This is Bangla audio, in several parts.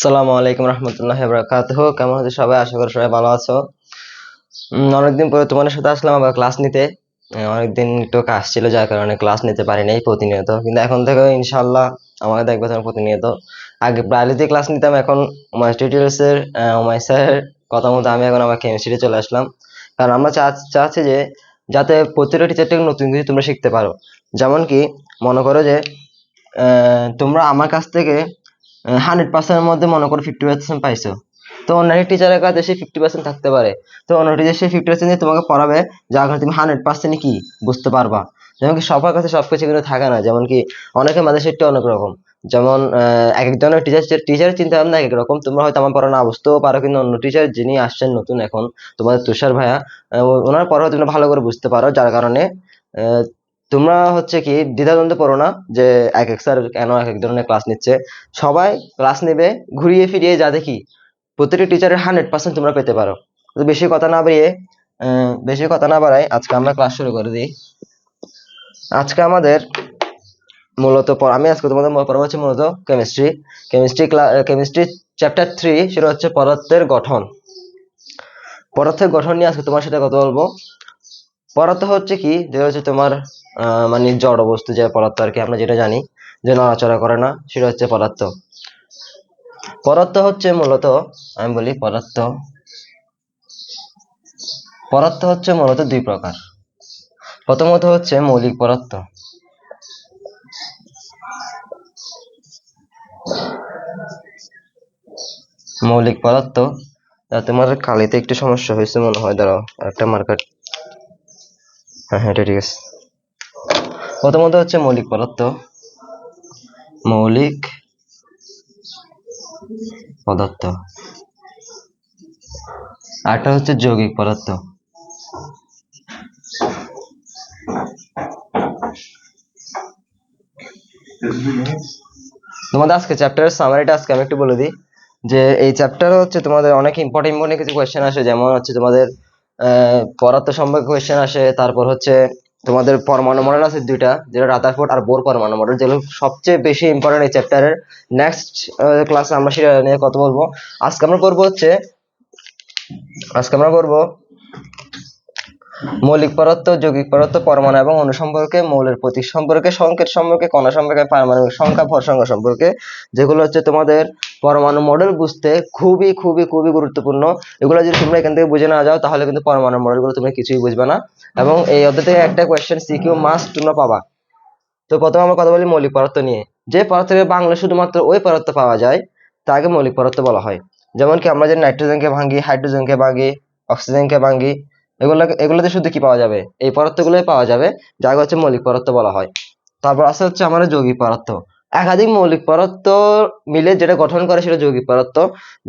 আসসালামু আলাইকুম রহমতুল্লাহি ওয়া বারাকাতুহু। কেমন আছো সবাই? আশা করি সবাই ভালো আছো। অনেকদিন পরে তোমাদের সাথে আসলাম আবার ক্লাস নিতে। অনেকদিন একটু কাজ ছিল যার কারণে ক্লাস নিতে পারি নাই প্রতিনিয়ত, কিন্তু এখন থেকে ইনশাআল্লাহ আমাকে দেখবে তোমার প্রতিনিয়ত। আগে বায়োলজি ক্লাস নিতাম, এখন উমাইস টিউটোরিয়ালস এর উমাইস স্যারের কথা মতো আমি এখন আমার কেমিস্ট্রি চলে আসলাম। কারণ আমরা চাচ্ছি যে যাতে প্রতিটা টিচার থেকে নতুন কিছু তোমরা শিখতে পারো। যেমন কি মনে করো যে তোমরা আমার কাছ থেকে 100% মধ্যে মনে করো 50% পাইছো, তো অন্যান্য টিচারের কাছে সেই 50% থাকতে পারে। তো অন্য টিচার সেই 50% দিয়ে তোমাকে পড়াবে, যার কারণে তুমি 100% কি বুঝতে পারবা। যেমন কি সবার কাছে সবকিছু কিন্তু থাকে না, যেমন কি অনেকের মানসিকতা অনেক রকম। যেমন এক একজনের টিচারের চিন্তা ভাবনা এক এক রকম। তোমরা হয়তো আমার পড়া না বুঝতেও পারো, কিন্তু অন্য টিচার যিনি আসছেন নতুন এখন, তোমাদের তুষার ভাইয়া, ওনার পড়াও তোমরা ভালো করে বুঝতে পারো, যার কারণে আহ, তোমরা হচ্ছে কি দ্বিধাদ্বন্দ্বে পড়ো না যে এক এক স্যার কেন এক এক ধরনের ক্লাস নিচ্ছে। সবাই ক্লাস নেবে ঘুরিয়ে ফিরিয়ে, যা দেখি প্রতিটি টিচারের 100% তোমরা পেতে পারো। তো বেশি কথা না বাড়াই, আজকে আমরা ক্লাস শুরু করে দিই। আজকে আমাদের আমি আজকে তোমাদের পড়াবো হচ্ছে মূলত কেমিস্ট্রি চ্যাপ্টার 3, সেটা হচ্ছে পদার্থের গঠন। পদার্থের গঠন নিয়ে আজকে তোমার সাথে কথা বলবো। পদার্থ হচ্ছে কি, যে হচ্ছে তোমার মানে জড় বস্তু, যে পদার্থ আর কি আমরা যেটা জানি যে নড়াচড়া করে না, সেটা হচ্ছে পদার্থ। পদার্থ হচ্ছে মূলত, আমি বলি পদার্থ হচ্ছে মূলত দুই প্রকার। প্রথমত হচ্ছে মৌলিক পদার্থ। মৌলিক পদার্থ, তোমার কালিতে একটু সমস্যা হয়েছে মনে হয়, দাঁড়াও একটা মার্কার। হ্যাঁ হ্যাঁ, এটা ঠিক আছে। প্রথমত হচ্ছে মৌলিক পদার্থ। মৌলিক পদার্থ। আরটা হচ্ছে যৌগিক পদার্থ। তোমাদের আজকে চ্যাপ্টারের সামারিটা আজকে আমি একটু বলে দিই, যে এই চ্যাপ্টারে হচ্ছে তোমাদের অনেক ইম্পর্টেন্ট কিছু কোয়েশ্চেন আসে। যেমন হচ্ছে তোমাদের পদার্থ সম্পর্কে কোয়েশ্চেন আসে, তারপর হচ্ছে তোমাদের পরমাণু মডেল আছে দুইটা, যেটা রাদারফোর্ড আর বোর পরমাণু মডেল, যেগুলো সবচেয়ে বেশি ইম্পর্টেন্ট এই চ্যাপ্টারের। নেক্সট ক্লাসে আমরা সেটা নিয়ে কথা বলবো। আজকে আমরা পড়বো মৌলিক পদার্থ, যৌগিক পদার্থ, পরমাণু এবং অণু সম্পর্কে, মৌলের প্রতীক সম্পর্কে, সংকেত সম্পর্কে, কণা সম্পর্কে, পারমাণবিক সংখ্যা, ভর সংখ্যা সম্পর্কে, যেগুলো হচ্ছে তোমাদের পরমাণু মডেল বুঝতে খুবই খুবই খুবই গুরুত্বপূর্ণ। এগুলো যদি তোমরা এখান থেকে বুঝে না যাও, তাহলে কিন্তু পরমাণু মডেলগুলো তুমি কিছুই বুঝবে না। এবং এই অধ্যায় থেকে একটা কোয়েশ্চেন সিকিউ মাস্ট তোমরা পাবা। তো প্রথমে আমরা কথা বলি মৌলিক পদার্থ নিয়ে। যে পদার্থ থেকে বাংলা শুধুমাত্র ওই পদার্থ পাওয়া যায় তাকে মৌলিক পদার্থ বলা হয়। যেমন কি আমরা যে নাইট্রোজেনকে ভাঙি, হাইড্রোজেনকে ভাঙি, অক্সিজেনকে ভাঙি, এগুলোতে শুধু কি পাওয়া যাবে? এই পদার্থগুলোই পাওয়া যাবে, যাকে হচ্ছে মৌলিক পদার্থ বলা হয়। তারপর আছে হচ্ছে আমাদের যৌগিক পদার্থ। একাধিক মৌলিক পদার্থ মিলে যেটা গঠন করে সেটা যৌগিক পদার্থ।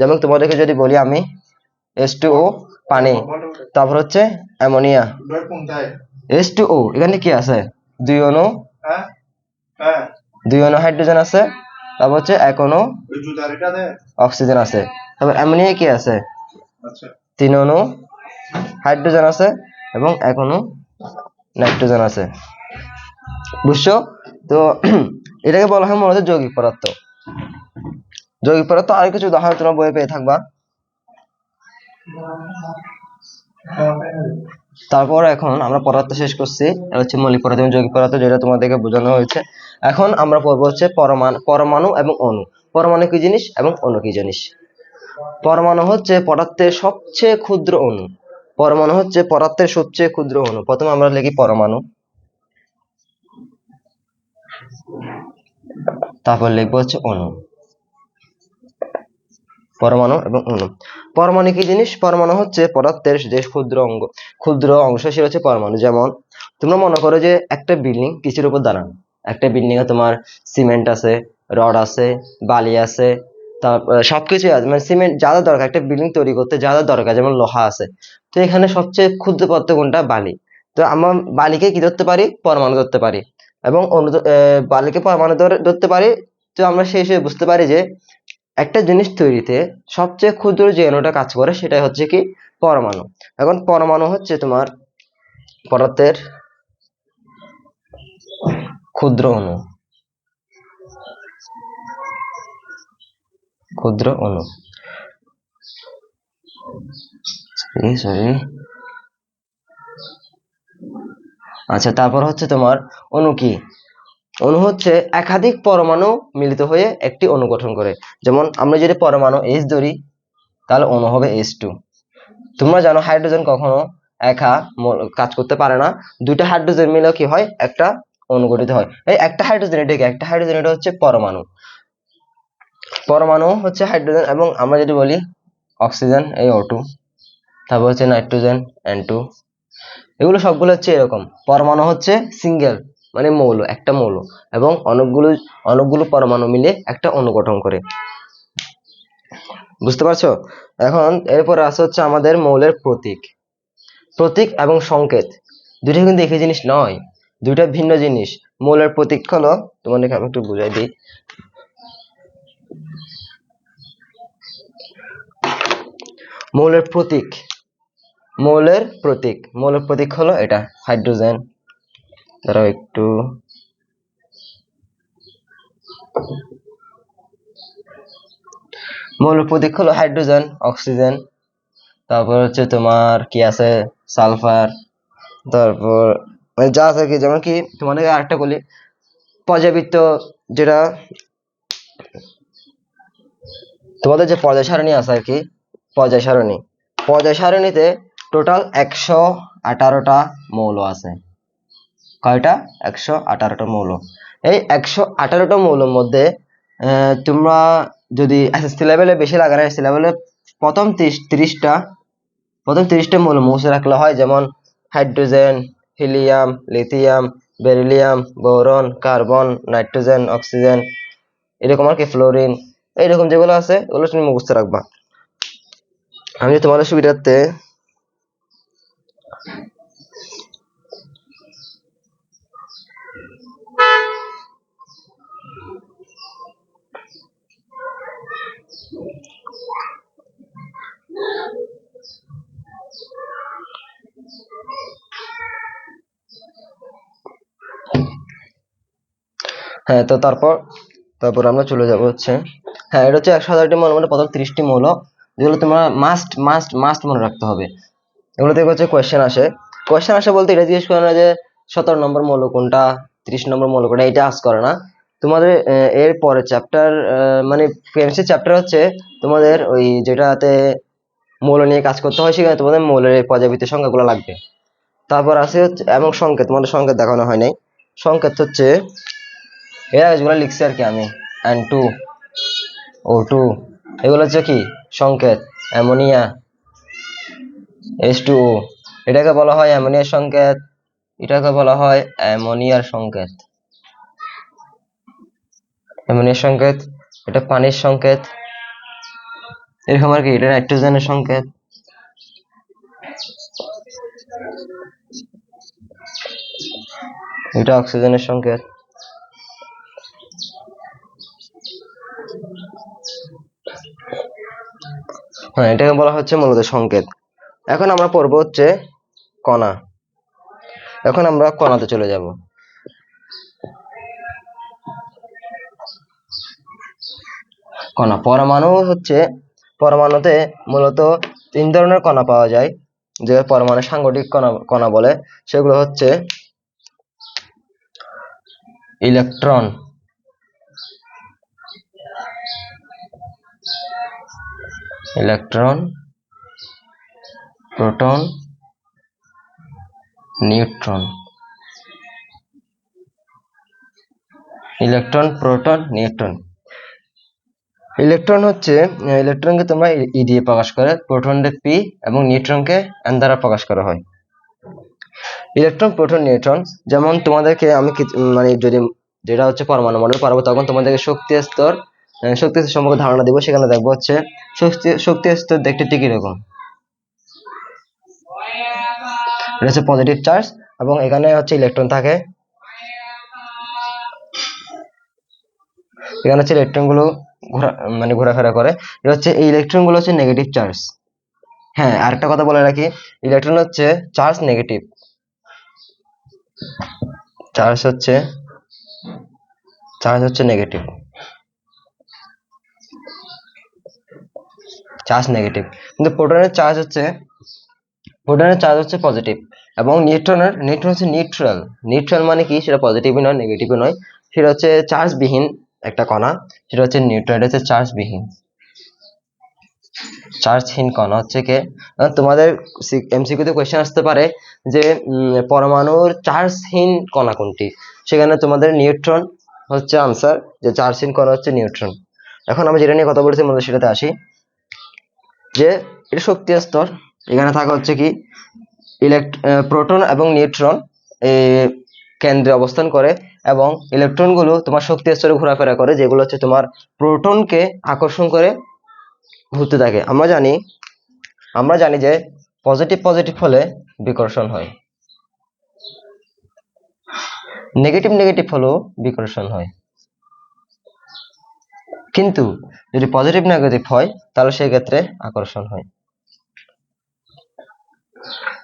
যেমন তোমাদেরকে যদি বলি আমি, H2O পানি, তারপর হচ্ছে অ্যামোনিয়া, H2O, এখানে কি আছে? দুই অণু, হাইড্রোজেন আছে, তারপর হচ্ছে এক অণু অক্সিজেন আছে। তারপর অ্যামোনিয়া কি আছে? তিন অণু হাইড্রোজেন আছে এবং এক অণু নাইট্রোজেন আছে। বুঝছো? তো এটাকে বলা হয় মূলত যৌগিক পদার্থ। যৌগিক পদার্থ আর কিছু উদাহরণ তোমরা বইয়ে পেয়ে থাকবা। তারপর এখন আমরা পদার্থ শেষ করছি, এটা হচ্ছে মৌলিক পদার্থ এবং যৌগিক পদার্থ, যেটা তোমাদেরকে বোঝানো হয়েছে। এখন আমরা পড়বো হচ্ছে পরমাণু এবং অণু। পরমাণু কি জিনিস এবং অণু কি জিনিস? পরমাণু হচ্ছে পদার্থের সবচেয়ে ক্ষুদ্র অণু। প্রথমে আমরা লিখি পরমাণু, তারপর লিখবো হচ্ছে অণু। পরমাণু এবং অণু। পরমাণু কি জিনিস? পরমাণু হচ্ছে পদার্থের যে ক্ষুদ্র অংশ, সেটা হচ্ছে পরমাণু। যেমন তোমরা মনে করো যে একটা বিল্ডিং কিছুর উপর দাঁড়ানো, একটা বিল্ডিং এ তোমার সিমেন্ট আছে, রড আছে, বালি আছে, তারপর সবকিছু আছে, মানে সিমেন্ট যা যা দরকার একটা বিল্ডিং তৈরি করতে যা যা দরকার, যেমন লোহা আছে। তো এখানে সবচেয়ে ক্ষুদ্র পদার্থ কোনটা? বালি। তো আমরা বালিকে কি ধরতে পারি? পরমাণু ধরতে পারি। এবং বালিকে পরমাণু ধরতে পারি। তো আমরা শেষে বুঝতে পারি যে একটা জিনিস তৈরিতে সবচেয়ে ক্ষুদ্র যে অণুটা কাজ করে সেটাই হচ্ছে কি? পরমাণু। এখন পরমাণু হচ্ছে তোমার পদার্থের ক্ষুদ্র অণু। ক্ষুদ্র অণু। সরি, আচ্ছা, তারপর হচ্ছে তোমার অণু কি? অণু হচ্ছে একাধিক পরমাণু মিলিত হয়ে একটি অণু গঠন করে। যেমন আমরা যদি পরমাণু H ধরি, তাহলে অণু হবে H2। তোমরা জানো হাইড্রোজেন কখনো একা কাজ করতে পারে না, দুইটা হাইড্রোজেন মিলে কি হয়, একটা অণু গঠিত হয়। এই একটা হাইড্রোজেন, এটাকে একটা হাইড্রোজেন, এটা হচ্ছে পরমাণু। পরমাণু হচ্ছে হাইড্রোজেন, এবং আমরা যদি বলি অক্সিজেন এই O2, তারপর হচ্ছে নাইট্রোজেন N2, এগুলো সবগুলো হচ্ছে এরকম। পরমাণু হচ্ছে সিঙ্গেল, মানে মৌল, একটা মৌল, এবং অনেকগুলো পরমাণু মিলে একটা অণু গঠন করে। বুঝতে পারছো? এখন এরপর আছে হচ্ছে আমাদের মৌলের প্রতীক। প্রতীক এবং সংকেত দুইটা কিন্তু একই জিনিস নয়, দুইটা ভিন্ন জিনিস। মৌলের প্রতীক হলো, তোমাদেরকে আমি একটু বুঝাই দিই। মৌলের প্রতীক, মৌলের প্রতীক হলো এটা, হাইড্রোজেন। দাঁড়াও একটু, মৌলের প্রতীক হলো হাইড্রোজেন, অক্সিজেন, তারপর হচ্ছে তোমার কি আছে, সালফার, তারপর যা আছে কি, যেমন কি তোমাদের আরেকটা বলি, পর্যাবৃত্ত, যেটা তোমাদের যে পর্যায় সারণী আছে আর কি, পর্যায় সারণীতে টোটাল 118টা মৌল আছে। কয়টা? 118টা মৌল। এই 118টা মৌলের মধ্যে তোমরা যদি এসএসসি লেভেলে বেশি লাগানো, এসএসসি লেভেলে প্রথম 30টা মৌল মুছে রাখলে হয়। যেমন hydrogen, helium, lithium, beryllium, boron, carbon, nitrogen, oxygen, এরকম আর কি, ফ্লোরিন, এইরকম যেগুলো আছে ওগুলো তুমি মুখস্থ রাখবা। আমি তোমাদের সুবিধার্থে হ্যাঁ, তো তারপর আমরা চলে যাব হচ্ছে, হ্যাঁ, এটা হচ্ছে 118টি মৌল, মানে প্রথম 30টি মৌল, যেগুলো তোমরা মাস্ট মনে রাখতে হবে। এগুলো থেকে হচ্ছে কোয়েশ্চেন আসে বলতে এটা জিজ্ঞেস করে না যে 17 নম্বর মৌল কোনটা, 30 নম্বর মৌল কোনটা, এটা আজ করে না। তোমাদের এর পরে চ্যাপ্টার, মানে কেমিস্ট্রি চ্যাপ্টার হচ্ছে তোমাদের ওই যেটাতে মৌল নিয়ে কাজ করতে হয়, সেখানে তোমাদের মৌলের পর্যাবৃত্ত সংখ্যাগুলো লাগবে। তারপর আছে হচ্ছে এবং সংকেত, তোমাদের সংকেত দেখানো হয় নাই। সংকেত হচ্ছে এরা যেগুলো লিখছি আর কি আমি, N2, O2, এগুলো হচ্ছে কি সংকেত। অ্যামোনিয়া, H2O, এটাকে বলা হয় অ্যামোনিয়ার সংকেত, এটাকে বলা হয় অ্যামোনিয়ার সংকেত, এটা পানির সংকেত, এরকম আর কি। এটা নাইট্রোজেনের সংকেত, এটা অক্সিজেনের সংকেত। হ্যাঁ, এটাকে বলা হচ্ছে মূলত সংকেত। এখন আমরা পড়বো হচ্ছে কণা। এখন আমরা কণাতে চলে যাব। কণা, পরমাণুতে মূলত 3 ধরনের কণা পাওয়া যায়, যে পরমাণু সাংগঠিক কণা বলে। সেগুলো হচ্ছে ইলেকট্রন, প্রোটন, নিউট্রন। ইলেকট্রন হচ্ছে, ইলেকট্রনকে তোমরা ই দিয়ে প্রকাশ করে, প্রোটনকে পি এবং নিউট্রনকে এন দ্বারা প্রকাশ করা হয়। ইলেকট্রন, প্রোটন, নিউট্রন, যেমন তোমাদেরকে আমি মানে যদি যেটা হচ্ছে পরমাণু মডেল পড়াবো, তখন তোমাদেরকে শক্তি স্তর সম্পর্কে ধারণা দিব। সেখানে দেখবো হচ্ছে শক্তি স্তর দেখতে ঠিক এরকম, এটা হচ্ছে পজিটিভ চার্জ, এবং এখানে হচ্ছে ইলেকট্রন থাকে, এখানে হচ্ছে ইলেকট্রন গুলো ঘোরাফেরা করে। এটা হচ্ছে, এই ইলেকট্রন গুলো হচ্ছে নেগেটিভ চার্জ। হ্যাঁ, আরেকটা কথা বলে রাখি, ইলেকট্রন হচ্ছে চার্জ নেগেটিভ, চার্জ হচ্ছে নেগেটিভ। চার্জ নেগেটিভ, কিন্তু প্রোটনের চার্জ হচ্ছে পজিটিভ, এবং নিউট্রন হচ্ছে নিউট্রাল। নিউট্রাল মানে কি, সেটা পজিটিভই নয় নেগেটিভই নয়, সেটা হচ্ছে চার্জবিহীন একটা কণা, সেটা হচ্ছে নিউট্রন, এটা হচ্ছে চার্জহীন কণা হচ্ছে কে। তোমাদের এমসিকিউতে কোয়েশ্চেন আসতে পারে যে পরমাণুর চার্জহীন কণা কোনটি, সেখানে তোমাদের নিউট্রন হচ্ছে আনসার, যে চার্জহীন কণা হচ্ছে নিউট্রন। এখন আমরা যেটা নিয়ে কথা বলেছি মধ্যে সেটাতে আসি, যে এটা শক্তির স্তর, এখানে থাকা হচ্ছে কি প্রোটন এবং নিউট্রন কেন্দ্রে অবস্থান করে, এবং ইলেকট্রনগুলো তোমার শক্তি স্তরে ঘোরাফেরা করে, যেগুলো হচ্ছে তোমার প্রোটনকে আকর্ষণ করে ঘুরতে থাকে। আমরা জানি যে পজিটিভ পজিটিভ হলে বিকর্ষণ হয়, নেগেটিভ নেগেটিভ হলেও বিকর্ষণ হয়, কিন্তু যদি পজিটিভ নেগেটিভ হয় তাহলে সেই ক্ষেত্রে আকর্ষণ হয়।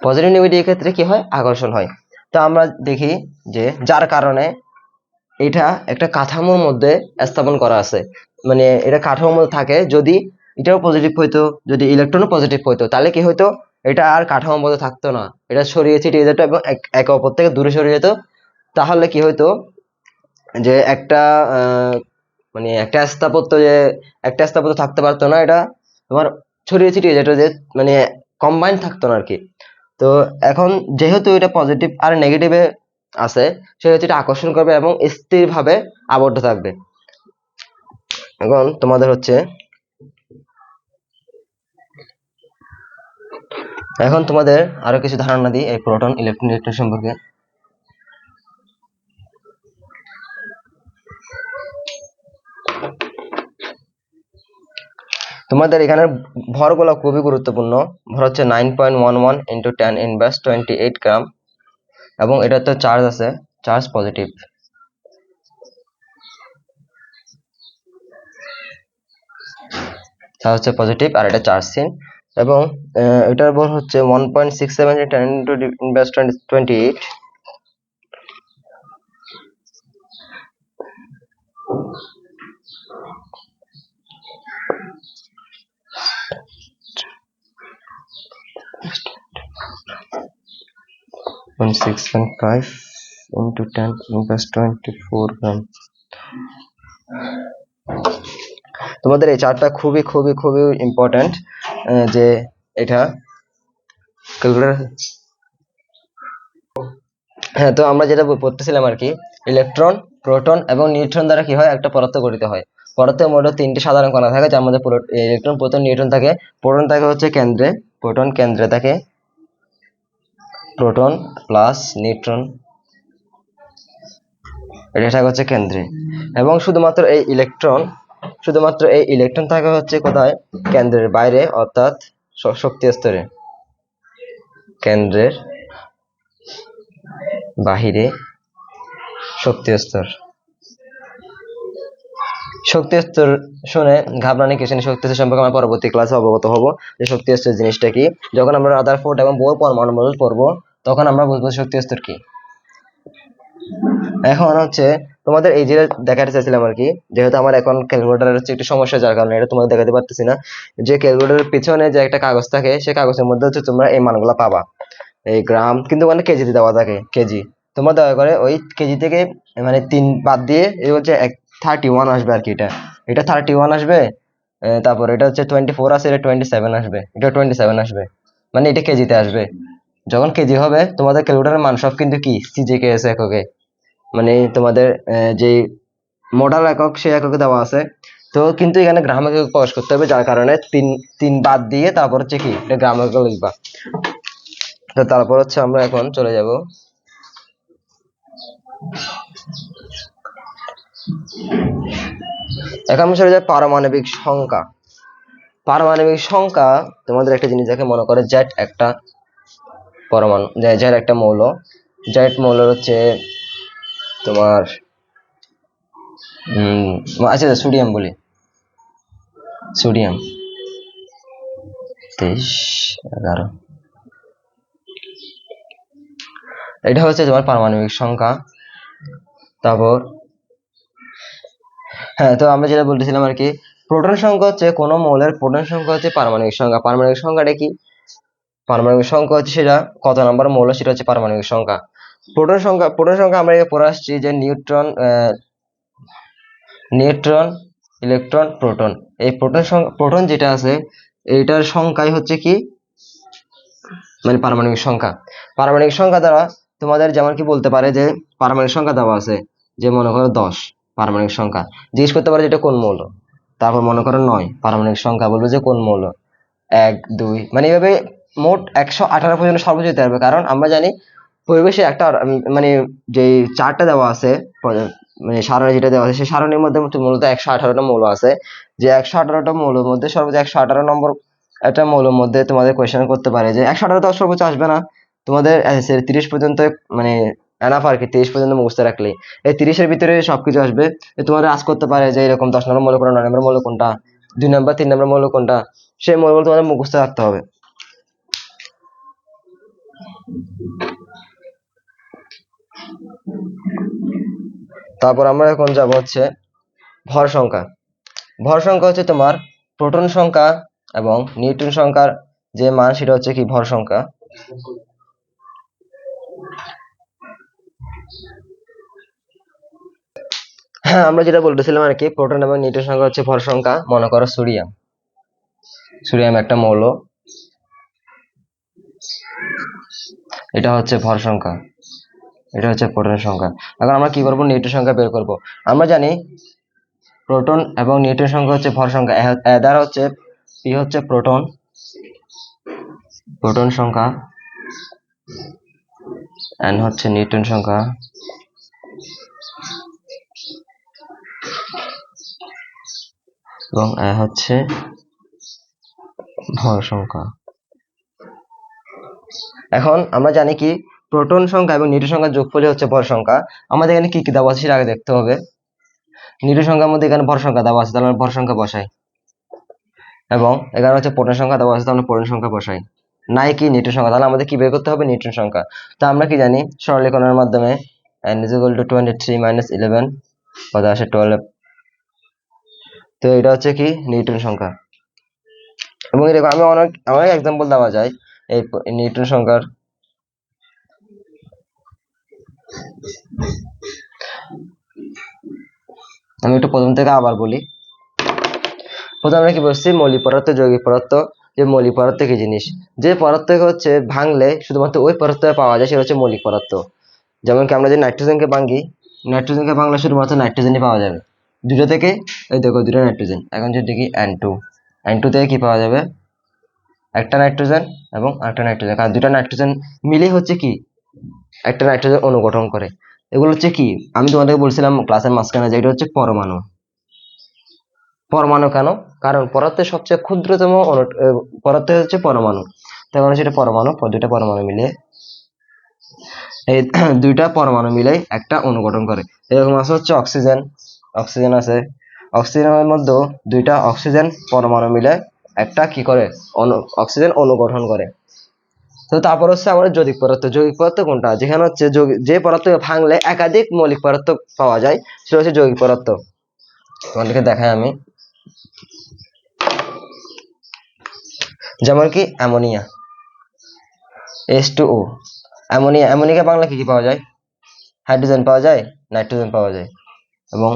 পজিটিভ নেগেটিভ ক্ষেত্রে কি হয়, আকর্ষণ হয়। তো আমরা দেখি যে যার কারণে এটা একটা কাঠামোর মধ্যে স্থাপন করা আছে, মানে এটা কাঠামোর মধ্যে থাকে, যদি এটাও পজিটিভ হইতো, যদি ইলেকট্রনও পজিটিভ হইতো, তাহলে কি হইতো, এটা আর কাঠামোর মধ্যে থাকতো না, এটা ছড়িয়ে ছিটিয়ে যেত এবং একে অপর থেকে দূরে সরে যেত। তাহলে কি হইতো, যে মানে একটা স্থাপত্য থাকতে পারতো না, এটা তোমার ছড়িয়ে ছিটিয়ে যেত, যে মানে কম্বাইন থাকতো না আর কি। তো এখন যেহেতু এটা পজিটিভ আর নেগেটিভে আছে, সেহেতু এটা আকর্ষণ করবে এবং স্থিরভাবে আবদ্ধ থাকবে। এখন তোমাদের হচ্ছে আরো কিছু ধারণা দিই এই প্রোটন ইলেকট্রন নিউট্রন সম্পর্কে। তোমাদের এখানে ভরগুলো খুবই গুরুত্বপূর্ণ। ভর হচ্ছে 9.11 ইন্টু 10 ইনভার্স 28 গ্রাম, এবং এটা তো চার্জ আছে, চার্জ পজিটিভ। চার্জ হচ্ছে পজিটিভ আর এটা চার্জহীন, এবং এটার ভর হচ্ছে 1.67 10 into inverse 28। One 6.5 into 10 plus 24 গ্রাম। তোমাদের এই চার্টটা খুবই খুবই খুবই ইম্পর্টেন্ট, যে এটা ক্যালকুলেটর। হ্যাঁ, তো আমরা যেটা পড়তেছিলাম আর কি, ইলেকট্রন, প্রোটন এবং নিউট্রন দ্বারা কি হয়, একটা পদার্থ গঠিত হয়। পদার্থের মধ্যে তিনটি সাধারণ কণা থাকে, যার মধ্যে ইলেকট্রন, প্রোটন, নিউট্রন থাকে। প্রোটন থাকে হচ্ছে কেন্দ্রে, প্রোটন কেন্দ্রে থাকে, প্রোটন প্লাস নিউট্রন, এটা থাকে হচ্ছে কেন্দ্রে। এবং শুধুমাত্র এই ইলেকট্রন থাকে হচ্ছে কোথায়, কেন্দ্রের বাইরে, অর্থাৎ শক্তি স্তরে, কেন্দ্রের বাহিরে শক্তি স্তর। শক্তি স্তর শুনে ঘাবড়ানি কিছু নেই, শক্তি স্তর সম্পর্কে আমরা পরবর্তী ক্লাসে অবগত হব, যে শক্তি স্তর জিনিসটা কি। যখন আমরা রাদারফোর্ড এবং বোর পরমাণু মডেল পড়বো, তখন আমরা বুঝবো শক্তি স্তর কি। এখন হচ্ছে তোমাদের এই যে দেখাতে চাইছিলাম আর কি, যেহেতু আমার এখন ক্যালকুলেটরের হচ্ছে একটু সমস্যা, যার কারণে এটা তোমাদের দেখাতে পারতেছি না। যে ক্যালকুলেটরের পিছনে যে একটা কাগজ থাকে, সেই কাগজের মধ্যে হচ্ছে তোমরা এই মানগুলা পাবা, এই গ্রাম, কিন্তু মানে কেজিতে দেওয়া থাকে, কেজি। তোমরা দয়া করে ওই কেজি থেকে মানে 3 বাদ দিয়ে এই হচ্ছে 31 আসবে আর কি, এটা 31 আসবে। তারপর এটা হচ্ছে 24 আছে, এটা 27 আসবে, এটা 27 আসবে, মানে এটা কেজিতে আসবে। যখন কেজি হবে, তোমাদের ক্যালকুলেটরের মান সব কিন্তু কি সিজিকেএস এককে, মানে তোমাদের যে মডাল একক, সেই এককে দেওয়া আছে। তো কিন্তু এখানে গ্রাম একক প্রকাশ করতে হবে, যার কারণে তিন তিন বাদ দিয়ে তারপর হচ্ছে কি এটা গ্রাম একক লিখবা। তো তারপর হচ্ছে আমরা এখন চলে যাব এখন আমরা চলে যাই পারমাণবিক সংখ্যা। পারমাণবিক সংখ্যা তোমাদের একটা জিনিস দেখে, মনে করে জেড একটা পরমাণু, জেড একটা মৌল, জেড মৌলের হচ্ছে তোমার আচ্ছা সোডিয়াম বলি, সোডিয়াম 2311, এটা হচ্ছে তোমার পারমাণবিক সংখ্যা। তারপর হ্যাঁ, তো আমরা যেটা বলতেছিলাম আর কি, প্রোটন সংখ্যা হচ্ছে কোনো মৌলের প্রোটন সংখ্যা হচ্ছে পারমাণবিক সংখ্যা। পারমাণবিক সংখ্যাটা কি? পারমাণবিক সংখ্যা হচ্ছে সেটা কত নম্বর মৌল, সেটা হচ্ছে পারমাণবিক সংখ্যা। প্রোটন সংখ্যা আমরা পড়ে আসছি যে নিউট্রন, ইলেকট্রন, প্রোটন। এই প্রোটন যেটা আছে এইটার সংখ্যাই হচ্ছে কি মানে পারমাণবিক সংখ্যা। পারমাণবিক সংখ্যা দ্বারা তোমাদের যেমন কি বলতে পারে যে পারমাণবিক সংখ্যা দেওয়া আছে, যে মনে করো 10 পারমাণবিক সংখ্যা, জিজ্ঞেস করতে পারে যেটা কোন মৌল। তারপর মনে করো 9 পারমাণবিক সংখ্যা, বলবে যে কোন মৌল। 1 2 মানে এইভাবে মোট 118 পর্যন্ত সর্বোচ্চ দিতে পারবে। কারণ আমরা জানি পরিবেশে একটা মানে যে চারটা দেওয়া আছে, মানে সারণী যেটা দেওয়া আছে সেই সারণীর মধ্যে মূলত 118টা মৌল আছে। যে 118টা মৌলের মধ্যে সর্বোচ্চ 118 নম্বর একটা মৌলের মধ্যে তোমাদের কোয়েশ্চেন করতে পারে যে 118 তো সর্বোচ্চ আসবে না, তোমাদের 30 পর্যন্ত মানে এনাফ আর কি, 30 পর্যন্ত মুখস্থ রাখলেই এই 30-এর ভিতরে সবকিছু আসবে। তোমাদের আজ করতে পারে যে এরকম 10 নম্বর মৌল কোনটা, 9 নম্বর মৌল কোনটা, 2 নম্বর 3 নম্বর মৌল কোনটা, সেই মৌলগুলো তোমাদের মুখস্থ রাখতে হবে। তারপর আমরা এখন যাব হচ্ছে ভর সংখ্যা। ভর সংখ্যা হচ্ছে তোমার প্রোটন সংখ্যা এবং নিউট্রন সংখ্যার যে মান, সেটা হচ্ছে কি ভর সংখ্যা। হ্যাঁ, আমরা যেটা বলতেছিলাম আর কি, প্রোটন এবং নিউট্রন সংখ্যা হচ্ছে ভর সংখ্যা। মনে করো সোডিয়াম একটা মৌল, এটা হচ্ছে ভর সংখ্যা, এটা হচ্ছে প্রোটন সংখ্যা। এখন আমরা কি করবো, নিউট্রন সংখ্যা বের করব। আমরা জানি প্রোটন এবং নিউট্রন সংখ্যা হচ্ছে ভর সংখ্যা। দ্বারা হচ্ছে পি হচ্ছে প্রোটন সংখ্যা, এন হচ্ছে নিউট্রন সংখ্যা, এবং এ হচ্ছে ভর সংখ্যা। এখন আমরা জানি কি প্রোটন সংখ্যা এবং নিউট্রন সংখ্যার যোগফলই হচ্ছে ভর সংখ্যা। আমাদের এখানে কি কি দেওয়া আছে সেটা আগে দেখতে হবে। নিউট্রন সংখ্যার মধ্যে এখানে ভর সংখ্যা দেওয়া আছে, তাহলে আমরা ভর সংখ্যা বসাই, এবং এখানে হচ্ছে প্রোটন সংখ্যা দেওয়া আছে, তাহলে প্রোটন সংখ্যা বসাই। নাই কি নিউট্রন সংখ্যা, তাহলে আমাদের কি বের করতে হবে, নিউট্রন সংখ্যা। তা আমরা কি জানি সরলীকরণের মাধ্যমে n = 23 - 11 কত আসে 12। তো এটা হচ্ছে কি নিউট্রন সংখ্যা। এবং এরকম আমি অনেক এক্সাম্পল দেওয়া যায় এই নিউট্রন সংখ্যার। আমি একটু প্রথম থেকে আবার বলি। প্রথমে আমরা কি বলছি, মৌলিক পদার্থ, যৌগিক পদার্থ। যে মৌলিক পদার্থ কি জিনিস, যে পদার্থকে হচ্ছে ভাঙলে শুধুমাত্র ওই পদার্থ পাওয়া যায়, সেটা হচ্ছে মৌলিক পদার্থ। যেমন কি আমরা যে নাইট্রোজেনকে ভাঙলে শুধুমাত্র নাইট্রোজেনই পাওয়া যাবে দুটো থেকে। এই দেখো দুটো নাইট্রোজেন, এখন যদি দেখি N2 থেকে কি পাওয়া যাবে, একটা নাইট্রোজেন এবং আরেকটা নাইট্রোজেন। কারণ দুটো নাইট্রোজেন মিলে হচ্ছে কি একটা নাইট্রোজেন অণু গঠন করে। এগুলো হচ্ছে কি, আমি তোমাদেরকে বলছিলাম ক্লাসের মাঝখানে যে এটা হচ্ছে পরমাণু। পরমাণু কেন? কারণ পদার্থের সবচেয়ে ক্ষুদ্রতম পদার্থ হচ্ছে পরমাণু। তখন সেটা পরমাণু, দুইটা পরমাণু মিলে এই দুইটা পরমাণু মিলে একটা অণু গঠন করে। এরকম আছে হচ্ছে অক্সিজেন আছে। অক্সিজেনের মধ্যে দুইটা অক্সিজেন পরমাণু মিলে একটা কি করে, অক্সিজেন অণু গঠন করে। তো তারপর হচ্ছে আমাদের যৌগিক পদার্থ কোনটা, যেখানে হচ্ছে যে পদার্থ ভাঙলে একাধিক মৌলিক পদার্থ পাওয়া যায়, সেটা হচ্ছে যৌগিক পদার্থ। তোমাদেরকে দেখাই আমি, যেমন কি অ্যামোনিয়া H2O। অ্যামোনিয়া বাংলা কি কি পাওয়া যায়, হাইড্রোজেন পাওয়া যায়, নাইট্রোজেন পাওয়া যায়, এবং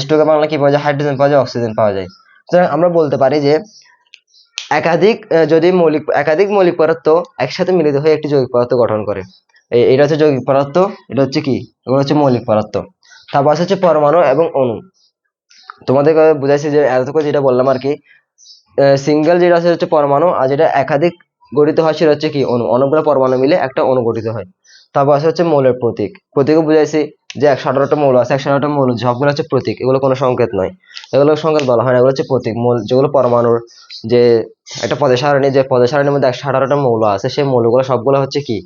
H2O কে বাংলা কি পাওয়া যায়, হাইড্রোজেন পাওয়া যায়, অক্সিজেন পাওয়া যায়। সুতরাং আমরা বলতে পারি যে যদি একাধিক মৌলিক পদার্থ একসাথে মিলিত হয়ে একটি যৌগিক পদার্থ গঠন করে, এটা হচ্ছে যৌগিক পদার্থ। এটা হচ্ছে কি, এগুলো হচ্ছে মৌলিক পদার্থ। তারপর হচ্ছে পরমাণু এবং অণু। তোমাদেরকে বুঝাইছি যে এতটুকু যেটা বললাম আর কি, সিঙ্গেল যেটা আছে হচ্ছে পরমাণু, আর যেটা একাধিক গঠিত হয় সেটা হচ্ছে কি অণু। অনেকগুলো পরমাণু মিলে একটা অণু গঠিত হয়। তারপর হচ্ছে মৌলের প্রতীকও বুঝাইছি যে 118টা মৌল আছে, 118টা মৌল সবগুলো হচ্ছে প্রতীক, এগুলো কোনো সংকেত নয়, এগুলো সংকেত বলা হয় না, এগুলো হচ্ছে প্রতীক। যেগুলো পরমাণুর যে একটা পদের সারণী, যে পদের সারণীর মধ্যে 118টা মৌল আছে, সেই মৌলগুলো সবগুলো হচ্ছে কি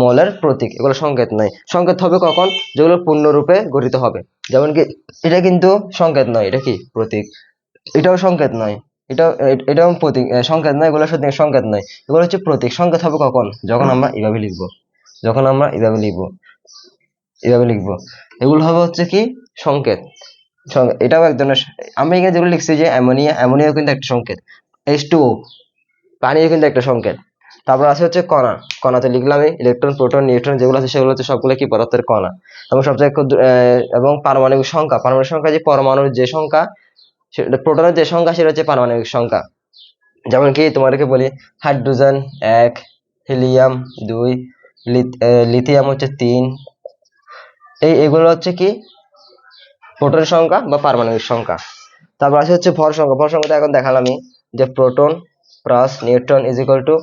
মৌলের প্রতীক, এগুলো সংকেত নয়। সংকেত হবে কখন, যেগুলো পূর্ণরূপে গঠিত হবে। যেমন কি এটা কিন্তু সংকেত নয়, এটা কি প্রতীক। এটাও সংকেত নয়, এটাও প্রতীক, সংকেত নয়, এগুলো সত্যি সংকেত নয়, এগুলো হচ্ছে প্রতীক। সংকেত হবে কখন, যখন আমরা এভাবে লিখবো, এভাবে লিখবো, এগুলো হবে হচ্ছে কি সংকেত। এটাও এক ধরনের আমি এখানে যেগুলো লিখছি যে অ্যামোনিয়া, অ্যামোনিয়াও কিন্তু একটা সংকেত, H2O পানিও কিন্তু একটা সংকেত। তারপর আছে হচ্ছে কণা, কণাতে লিখলাম ইলেকট্রন, প্রোটন, নিউট্রন যেগুলো আছে সেগুলো হচ্ছে সবগুলো কি পদার্থের কণা। এবং সবচেয়ে ক্ষুদ্র এবং পারমাণবিক সংখ্যা, পারমাণবিক সংখ্যা যে পরমাণুর যে সংখ্যা, সেটা প্রোটনের যে সংখ্যা সেটা হচ্ছে পারমাণবিক সংখ্যা। যেমন কি তোমাদেরকে বলি, হাইড্রোজেন 1, হিলিয়াম 2, লিথিয়াম হচ্ছে 3, এগুলো হচ্ছে কি প্রোটনের সংখ্যা বা পারমাণবিক সংখ্যা। তারপর আছে হচ্ছে ভর সংখ্যা, ভর সংখ্যাটা এখন দেখালামই যে proton plus neutron is equal to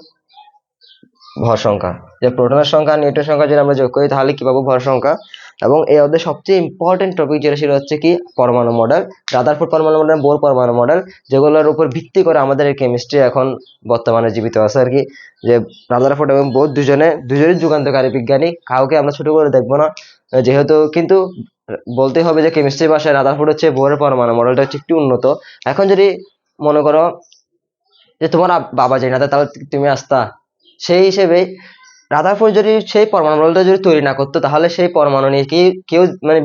ভর সংখ্যা। যে প্রোটনের সংখ্যা নিউট্রনের সংখ্যা যদি আমরা যোগ করি তাহলে কি পাবো, ভর সংখ্যা। এবং এই অধ্যায়ে সবচেয়ে ইম্পর্টেন্ট টপিক যেটা সেটা হচ্ছে কি পরমাণু মডেল, রাদারফোর্ড পরমাণু মডেল, বোর পরমাণু মডেল, যেগুলোর উপর ভিত্তি করে আমাদের কেমিস্ট্রি এখন বর্তমানে জীবিত আছে আর কি। যে রাদারফোর্ড এবং বোর দুজনেই যুগান্তকারী বিজ্ঞানী, কাউকে আমরা ছোট করে দেখবো না। যেহেতু কিন্তু বলতে হবে যে কেমিস্ট্রি ভাষায় রাদারফোর্ড হচ্ছে বোরের পরমাণু মডেলটা হচ্ছে একটু উন্নত। এখন যদি মনে করো যে তোমার বাবা জানি না তাহলে তুমি আসতা, সেই হিসেবে রাদারফোর্ড যদি সেই পরমাণু মডেলটা যদি তৈরি না করতো তাহলে সেই পরমাণু নিয়ে কি কেউ মানে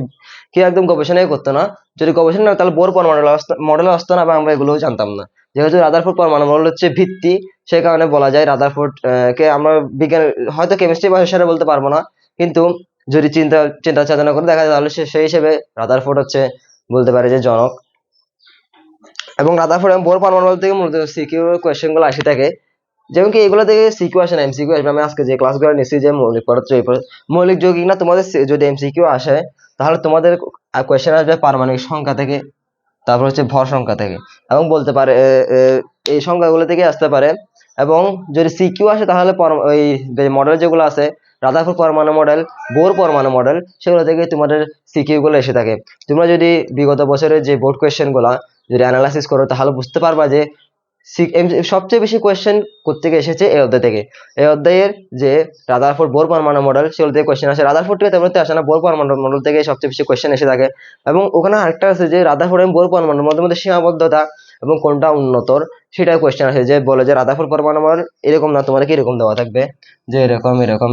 কেউ একদম গবেষণাই করতো না। যদি গবেষণা না তাহলে বোর পরমাণু মডেল আসতো না বা আমরা এগুলোও জানতাম না। যেহেতু রাদারফোর্ড পরমাণু মডেল হচ্ছে ভিত্তি, সেই কারণে বলা যায় রাদারফোর্ড কে আমরা বিজ্ঞান, হয়তো কেমিস্ট্রি ভাষায় সেটা বলতে পারবো না, কিন্তু যদি চিন্তা চিন্তা চেতনা করে দেখা যায় তাহলে সেই হিসেবে রাদারফোর্ড হচ্ছে বলতে পারে যে জনক। এবং রাদারফোর্ড এবং বোর পরমাণু মডেল থেকে মূলত সিকিউ কোয়েশ্চেন গুলো আসে থাকে। যেমন কি এগুলো থেকে সিকিউ আসে না, এমসিকিউ আসবে। আমি আজকে যে ক্লাসগুলো নিচ্ছি যে মৌলিক পদার্থ, মৌলিক যৌগিক না, তোমাদের যদি এমসিকিউ আসে তাহলে তোমাদের কোয়েশ্চেন আসবে পারমাণবিক সংখ্যা থেকে, তারপর হচ্ছে ভর সংখ্যা থেকে, এবং বলতে পারে এই সংখ্যাগুলো থেকে আসতে পারে। এবং যদি সিকিউ আসে তাহলে ওই মডেল যেগুলো আছে রাদারফোর্ড পরমাণু মডেল, বোর পরমাণু মডেল, সেগুলো থেকে তোমাদের সিকিউ গুলো এসে থাকে। তোমরা যদি বিগত বছরের যে বোর্ড কোয়েশ্চেন গুলা যদি অ্যানালাইসিস করো তাহলে বুঝতে পারবা যে সবচেয়ে বেশি কোয়েশ্চেন কোত্থেকে এসেছে এই অধ্যায় থেকে। এই অধ্যায়ের যে রাদারফোর্ড বোর পরমাণু মডেল সেগুলো থেকে কোয়েশ্চেন আসে, রাদারফোর্ড থেকে তেমন আসে না, বোর পরমাণু মডেল থেকে সবচেয়ে বেশি কোয়েশ্চেন এসে থাকে। এবং ওখানে আরেকটা আছে যে রাদারফোর্ড এবং বোর পরমাণুর মধ্যে সীমাবদ্ধতা এবং কোনটা উন্নতর সেটা কোয়েশ্চেন আসে। যে বলে যে রাদারফোর্ড পরমাণু মডেল এরকম না, তোমার কি এরকম দেওয়া থাকবে যে এরকম এরকম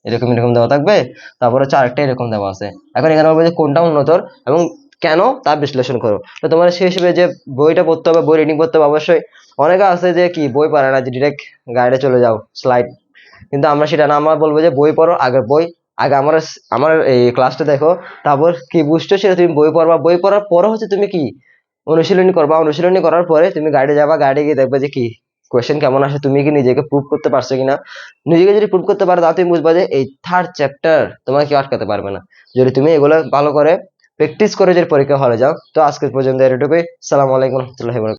এরকম এরকম দেওয়া থাকবে, তারপর হচ্ছে আরেকটা এরকম দেওয়া আছে। এখন এখানে বলবে যে কোনটা উন্নতর এবং কেন তা বিশ্লেষণ করো। তো তোমার সেই হিসেবে যে বইটা পড়তে হবে, বই রিডিং করতে হবে অবশ্যই। অনেকে আছে যে কি বই পড়ে না, যে ডিরেক্ট গাইডে চলে যাও স্লাইড, কিন্তু আমরা সেটা না, আমরা বলবো যে বই পড়ো, আগে আগে আমার আমার এই ক্লাসটা দেখো, তারপর কি বুঝছো সেটা তুমি বই পড়বা, বই পড়ার পরে হচ্ছে তুমি কি অনুশীলনী করবা, অনুশীলনী করার পরে তুমি গাইডে যাবা, গাইডে গিয়ে দেখবে যে কি কোয়েশ্চেন কেমন আসে, তুমি কি নিজেকে প্রুভ করতে পারছো কিনা। নিজেকে যদি প্রুভ করতে পারো তাহলে তুমি বুঝবা যে এই থার্ড চ্যাপ্টার তোমার কেউ আটকাতে পারবে না, যদি তুমি এগুলো ভালো করে প্র্যাকটিস করে যদি পরীক্ষা হলে যাও। তো আজকের পর্যন্ত এটুকুই। সালাম আলাইকুম রহমতুল্লাহি।